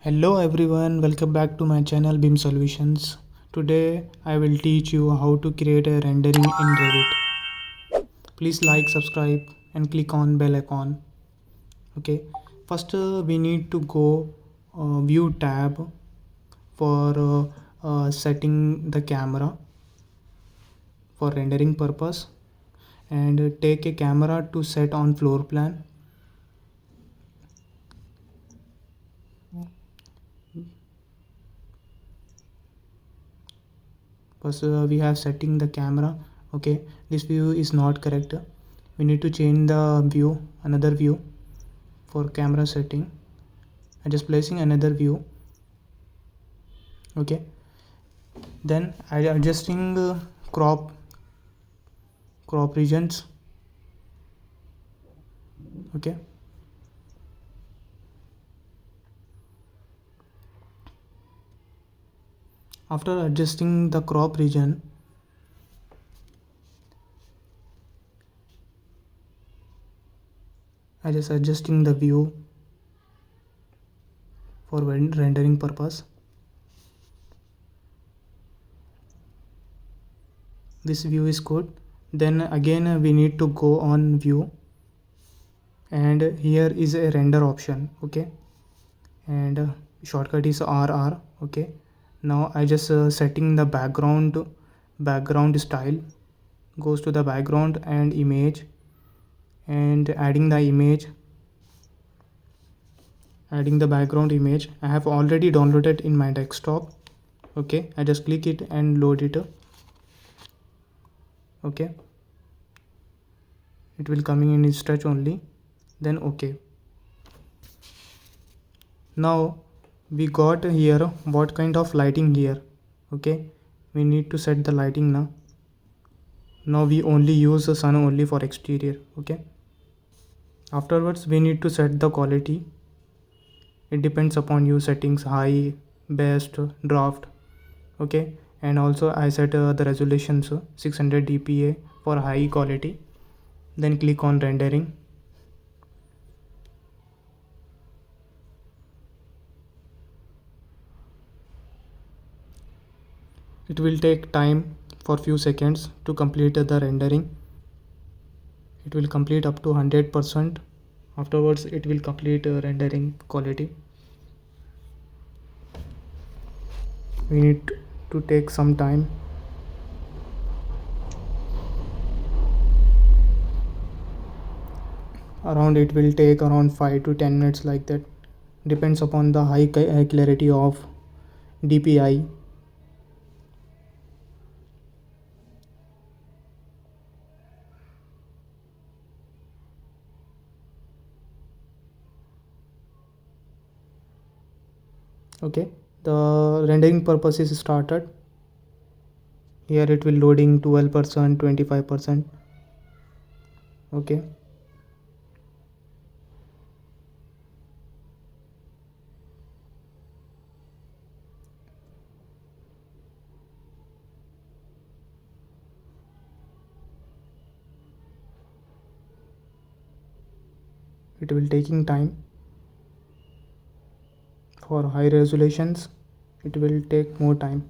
Hello everyone, welcome back to my channel Beam Solutions. Today I will teach you how to create a rendering in Revit. Please like, subscribe and click on bell icon. Okay, first we need to go view tab for setting the camera for rendering purpose, and take a camera to set on floor plan. First we have setting the camera. Okay, this view is not correct. We need to change the view, another view for camera setting. I'm just placing another view. Okay, then I adjusting crop regions. Okay, after adjusting the crop region, I just adjusting the view for rendering purpose. This view is good. Then again we need to go on view, and here is a render option. Okay, and shortcut is RR. Okay, now I just setting the background style. Goes to the background and image, and adding the background image. I have already downloaded in my desktop. Okay, I just click it and load it. Okay, it will coming in stretch only. Then okay, now we got here what kind of lighting here. Okay, we need to set the lighting now we only use the sun only for exterior. Okay, afterwards we need to set the quality. It depends upon you settings, high, best, draft. Okay, and also I set the resolution 600 dpa for high quality. Then click on rendering. It will take time for few seconds to complete the rendering. It will complete up to 100%. Afterwards it will complete rendering quality. We need to take some time. Around it will take around 5 to 10 minutes, like that. Depends upon the high clarity of DPI. Okay, the rendering purpose is started. Here it will loading 12%, 25%. Okay, it will taking time. For high resolutions it will take more time.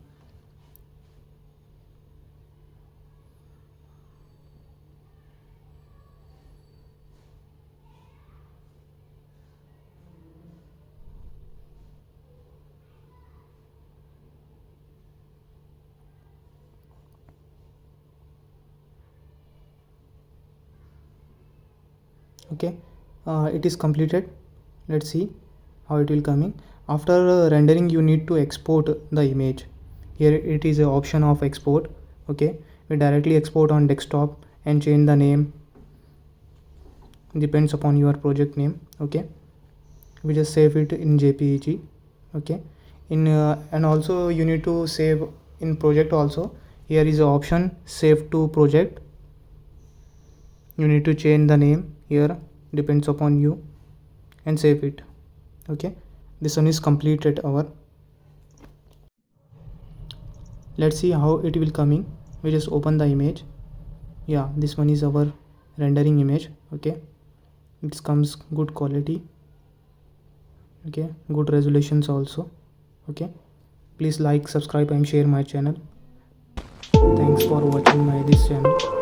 Okay, it is completed. Let's see how it will coming. After rendering you need to export the image. Here it is an option of export. Okay, we directly export on desktop and change the name. Depends upon your project name. Okay, we just save it in JPEG. Okay, in and also you need to save in project also. Here is the option save to project. You need to change the name here, depends upon you, and save it. Okay, this one is completed our. Let's see how it will coming. We just open the image. Yeah, this one is our rendering image. Okay, it comes good quality. okay, good resolutions also. Okay, please like, subscribe and share my channel. Thanks for watching my this channel.